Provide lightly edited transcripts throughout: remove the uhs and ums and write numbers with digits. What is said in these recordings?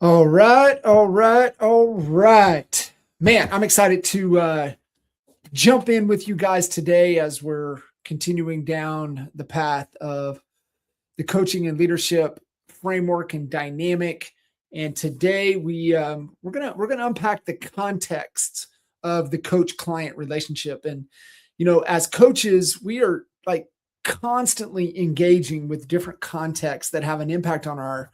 All right, all right, all right. Man, I'm excited to jump in with you guys today as we're continuing down the path of the coaching and leadership framework and dynamic. And today we're gonna unpack the context of the coach-client relationship. And as coaches, we are like constantly engaging with different contexts that have an impact on our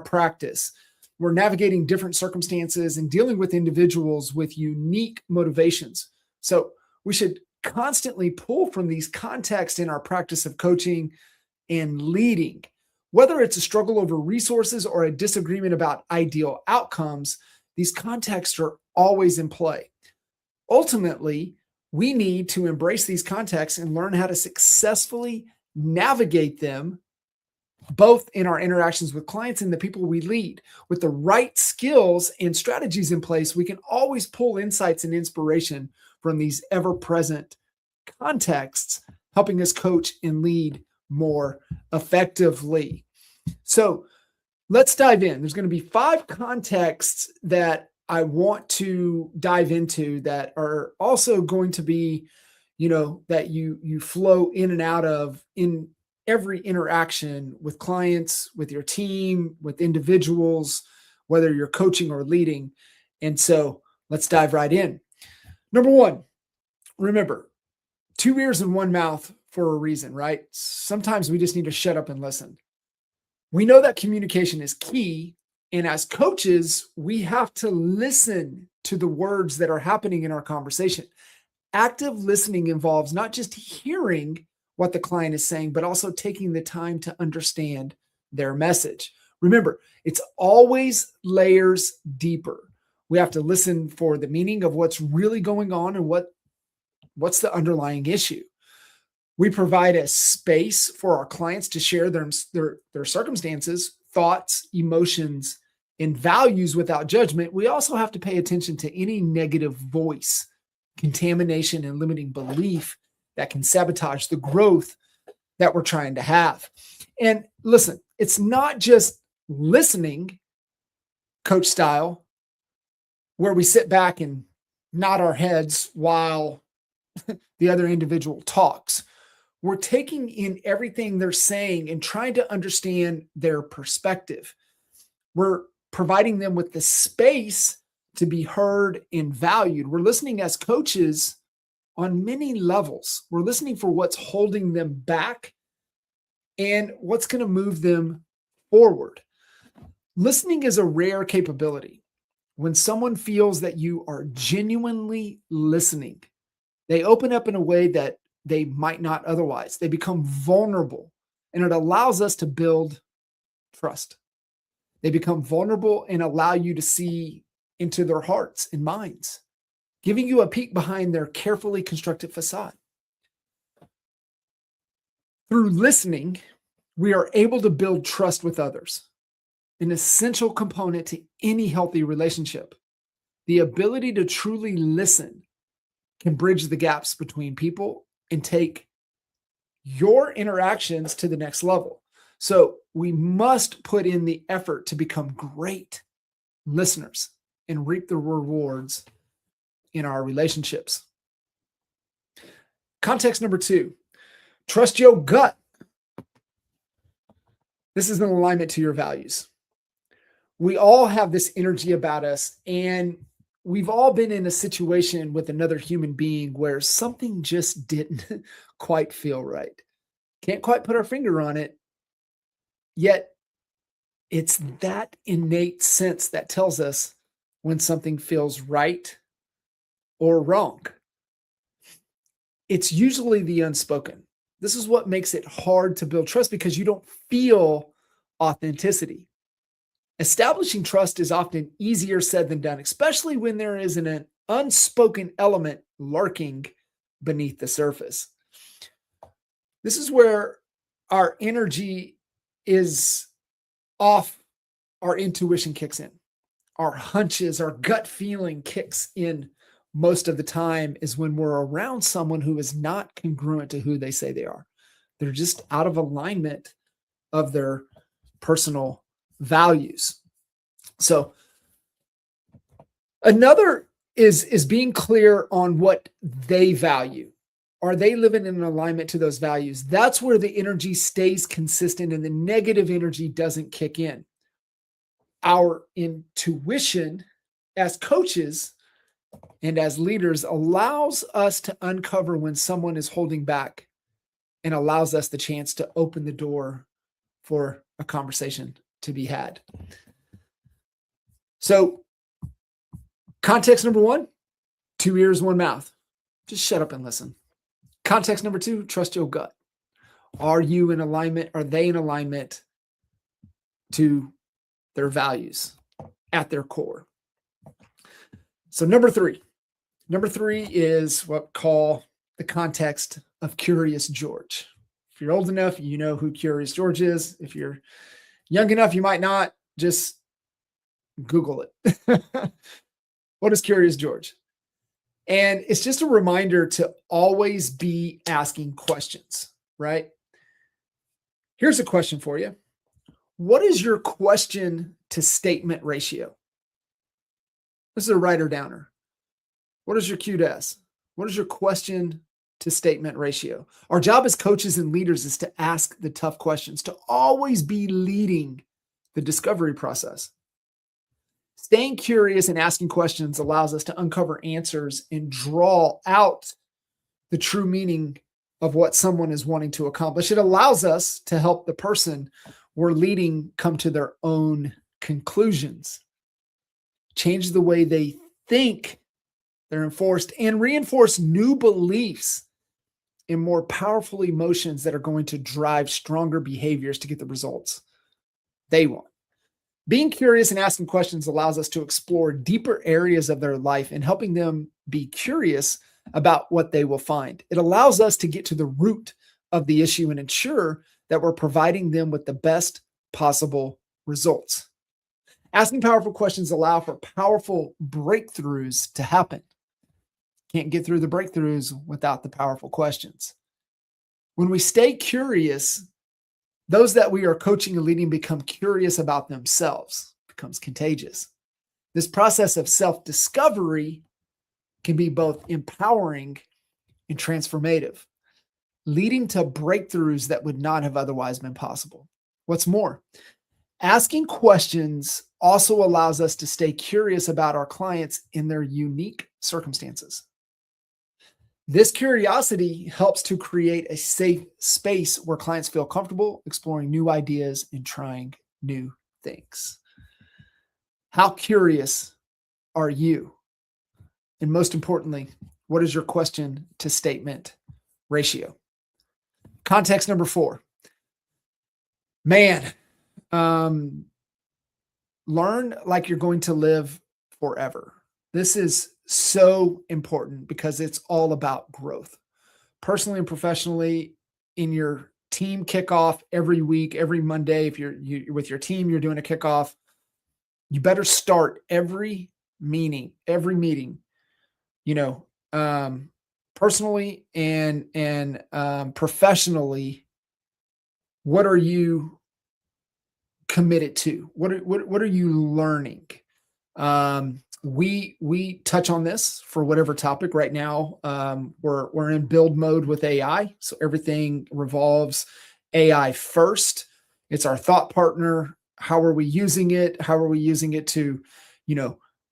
practice. We're navigating different circumstances and dealing with individuals with unique motivations. So we should constantly pull from these contexts in our practice of coaching and leading. Whether it's a struggle over resources or a disagreement about ideal outcomes, these contexts are always in play. Ultimately, we need to embrace these contexts and learn how to successfully navigate them both in our interactions with clients and the people we lead. With the right skills and strategies in place, we can always pull insights and inspiration from these ever present contexts, helping us coach and lead more effectively. So let's dive in. There's going to be 5 contexts that I want to dive into that are also going to be, that you flow in and out of in every interaction with clients, with your team, with individuals, whether you're coaching or leading. And so let's dive right in. Number 1, remember, 2 ears and 1 mouth for a reason, right? Sometimes we just need to shut up and listen. We know that communication is key. And as coaches, we have to listen to the words that are happening in our conversation. Active listening involves not just hearing what the client is saying, but also taking the time to understand their message. Remember, it's always layers deeper. We have to listen for the meaning of what's really going on and what's the underlying issue. We provide a space for our clients to share their circumstances, thoughts, emotions, and values without judgment. We also have to pay attention to any negative voice, contamination, and limiting belief that can sabotage the growth that we're trying to have. And listen, it's not just listening, coach style, where we sit back and nod our heads while the other individual talks. We're taking in everything they're saying and trying to understand their perspective. We're providing them with the space to be heard and valued. We're listening as coaches on many levels. We're listening for what's holding them back and what's going to move them forward. Listening is a rare capability. When someone feels that you are genuinely listening, they open up in a way that they might not otherwise. They become vulnerable, and it allows us to build trust. They become vulnerable and allow you to see into their hearts and minds, giving you a peek behind their carefully constructed facade. Through listening, we are able to build trust with others, an essential component to any healthy relationship. The ability to truly listen can bridge the gaps between people and take your interactions to the next level. So we must put in the effort to become great listeners and reap the rewards in our relationships. Context number 2, trust your gut. This is an alignment to your values. We all have this energy about us, and we've all been in a situation with another human being where something just didn't quite feel right. Can't quite put our finger on it, yet it's that innate sense that tells us when something feels right or wrong. It's usually the unspoken. This is what makes it hard to build trust because you don't feel authenticity. Establishing trust is often easier said than done, especially when there is an unspoken element lurking beneath the surface. This is where our energy is off, our intuition kicks in. Our hunches, our gut feeling kicks in most of the time is when we're around someone who is not congruent to who they say they are. They're just out of alignment of their personal values. So another is being clear on what they value. Are they living in alignment to those values? That's where the energy stays consistent and the negative energy doesn't kick in. Our intuition as coaches and as leaders allows us to uncover when someone is holding back and allows us the chance to open the door for a conversation to be had. So, context number 1, 2 ears, 1 mouth. Just shut up and listen. Context number 2, trust your gut. Are you in alignment? Are they in alignment to their values at their core? So number 3 is what we call the context of Curious George. If you're old enough, you know who Curious George is. If you're young enough, you might not. Just Google it. What is Curious George? And it's just a reminder to always be asking questions, right? Here's a question for you. What is your question to statement ratio? This is a writer downer. What is your Q to S? What is your question to statement ratio? Our job as coaches and leaders is to ask the tough questions, to always be leading the discovery process. Staying curious and asking questions allows us to uncover answers and draw out the true meaning of what someone is wanting to accomplish. It allows us to help the person we're leading come to their own conclusions, change the way they think, they're enforced, and reinforce new beliefs and more powerful emotions that are going to drive stronger behaviors to get the results they want. Being curious and asking questions allows us to explore deeper areas of their life and helping them be curious about what they will find. It allows us to get to the root of the issue and ensure that we're providing them with the best possible results. Asking powerful questions allow for powerful breakthroughs to happen. Can't get through the breakthroughs without the powerful questions. When we stay curious, those that we are coaching and leading become curious about themselves, becomes contagious. This process of self-discovery can be both empowering and transformative, leading to breakthroughs that would not have otherwise been possible. What's more, asking questions also allows us to stay curious about our clients in their unique circumstances. This curiosity helps to create a safe space where clients feel comfortable exploring new ideas and trying new things. How curious are you? And most importantly, what is your question to statement ratio? Context number 4. Man, learn like you're going to live forever. This is so important because it's all about growth. Personally and professionally, in your team kickoff every week, every Monday, if you're with your team, you're doing a kickoff, you better start every meeting, personally and professionally. What are you committed to? What are you learning? We touch on this for whatever topic right now. We're in build mode with AI. So everything revolves AI first. It's our thought partner. How are we using it? How are we using it to,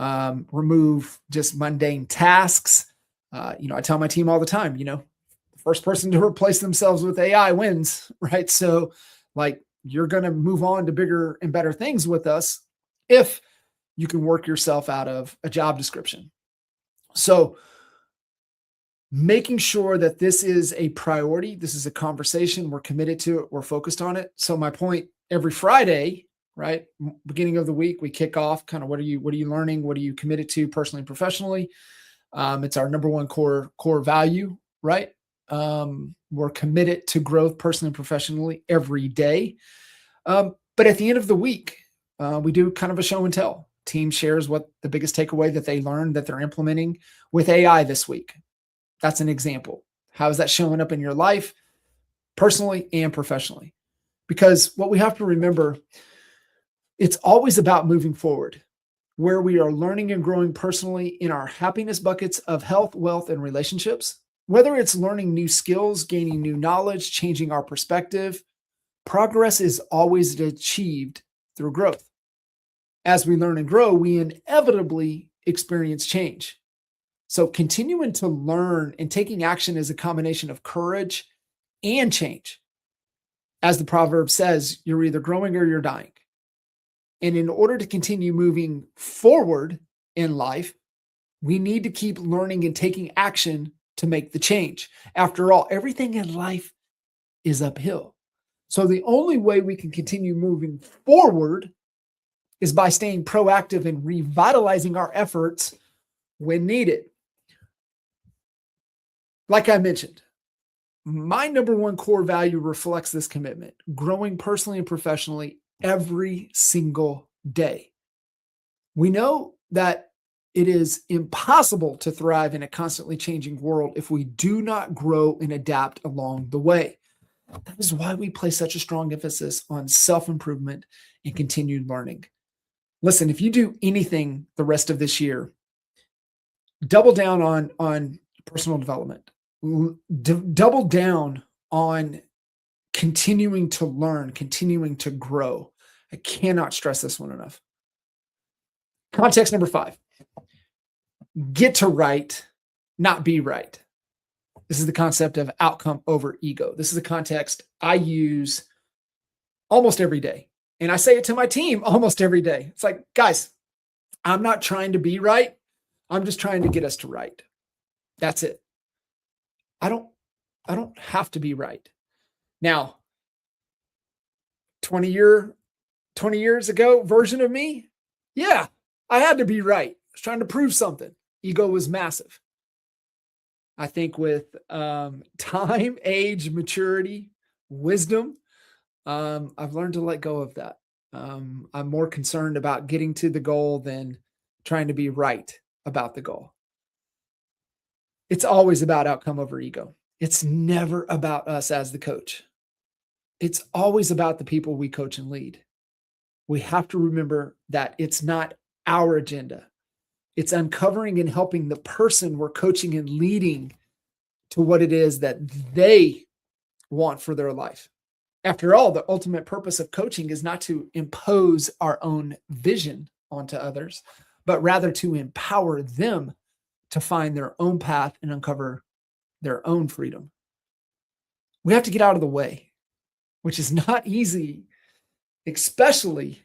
remove just mundane tasks? I tell my team all the time, the first person to replace themselves with AI wins, right? So you're going to move on to bigger and better things with us if you can work yourself out of a job description. So making sure that this is a priority, this is a conversation, we're committed to it, we're focused on it. So my point, every Friday, right, beginning of the week, we kick off kind of what are you learning? What are you committed to personally and professionally? It's our number one core value, right? We're committed to growth personally and professionally every day. But at the end of the week, we do kind of a show and tell. Team shares what the biggest takeaway that they learned that they're implementing with AI this week. That's an example. How is that showing up in your life, personally and professionally? Because what we have to remember It's always about moving forward, where we are learning and growing personally in our happiness buckets of health, wealth, and relationships. Whether it's learning new skills, gaining new knowledge, changing our perspective, progress is always achieved through growth. As we learn and grow, we inevitably experience change. So continuing to learn and taking action is a combination of courage and change. As the proverb says, you're either growing or you're dying. And in order to continue moving forward in life, we need to keep learning and taking action to make the change. After all, everything in life is uphill. So the only way we can continue moving forward is by staying proactive and revitalizing our efforts when needed. Like I mentioned, my number one core value reflects this commitment, growing personally and professionally every single day. We know that it is impossible to thrive in a constantly changing world if we do not grow and adapt along the way. That is why we place such a strong emphasis on self-improvement and continued learning. Listen, if you do anything the rest of this year, double down on personal development. Double down on continuing to learn, continuing to grow. I cannot stress this one enough. Context number 5. Get to right, not be right. This is the concept of outcome over ego. This is a context I use almost every day. And I say it to my team almost every day. It's like, guys, I'm not trying to be right. I'm just trying to get us to right. That's it. I don't have to be right. Now, 20 years ago version of me, yeah, I had to be right. I was trying to prove something. Ego was massive. I think with time, age, maturity, wisdom, I've learned to let go of that. I'm more concerned about getting to the goal than trying to be right about the goal. It's always about outcome over ego. It's never about us as the coach. It's always about the people we coach and lead. We have to remember that it's not our agenda. It's uncovering and helping the person we're coaching and leading to what it is that they want for their life. After all, the ultimate purpose of coaching is not to impose our own vision onto others, but rather to empower them to find their own path and uncover their own freedom. We have to get out of the way, which is not easy, especially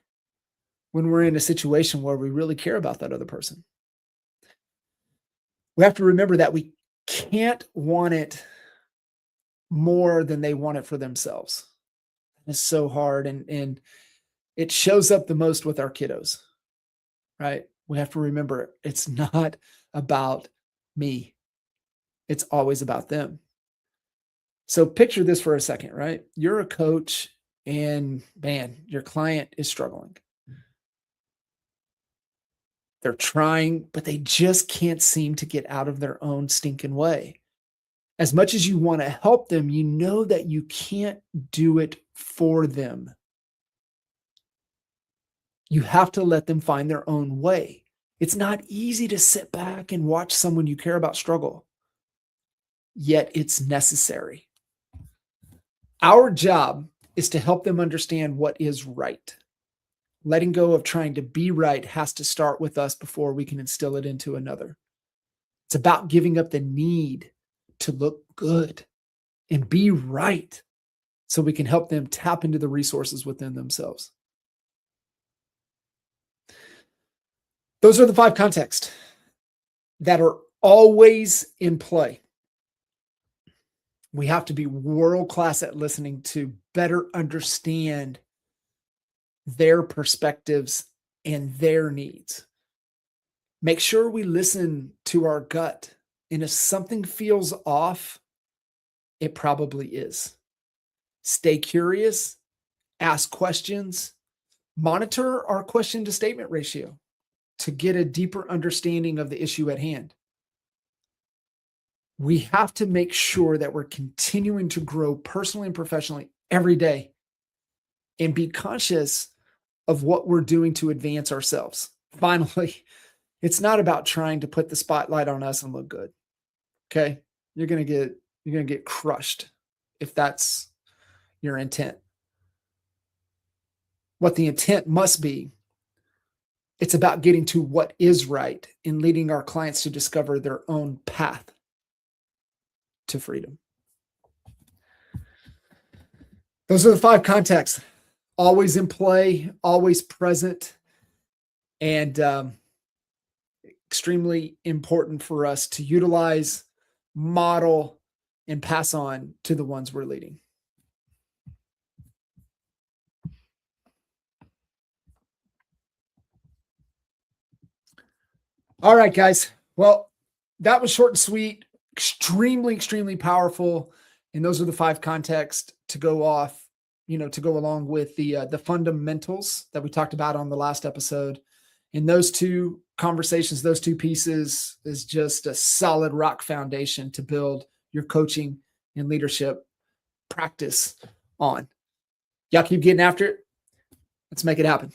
when we're in a situation where we really care about that other person. We have to remember that we can't want it more than they want it for themselves. It's so hard, and it shows up the most with our kiddos, right? We have to remember it's not about me. It's always about them. So picture this for a second, right? You're a coach and man, your client is struggling. They're trying, but they just can't seem to get out of their own stinking way. As much as you want to help them, you know that you can't do it for them. You have to let them find their own way. It's not easy to sit back and watch someone you care about struggle, yet it's necessary. Our job is to help them understand what is right. Letting go of trying to be right has to start with us before we can instill it into another. It's about giving up the need to look good and be right so we can help them tap into the resources within themselves. Those are the 5 contexts that are always in play. We have to be world-class at listening to better understand their perspectives and their needs. Make sure we listen to our gut. And if something feels off, it probably is. Stay curious, ask questions, monitor our question to statement ratio to get a deeper understanding of the issue at hand. We have to make sure that we're continuing to grow personally and professionally every day and be conscious of what we're doing to advance ourselves. Finally, it's not about trying to put the spotlight on us and look good. Okay? You're going to get crushed if that's your intent. What the intent must be, it's about getting to what is right and leading our clients to discover their own path to freedom. Those are the 5 contexts, always in play, always present, and extremely important for us to utilize, model, and pass on to the ones we're leading. All right, guys. Well, that was short and sweet, extremely powerful. And those are the 5 contexts to go off, to go along with the fundamentals that we talked about on the last episode. And those 2 conversations, those 2 pieces is just a solid rock foundation to build your coaching and leadership practice on. Y'all keep getting after it. Let's make it happen.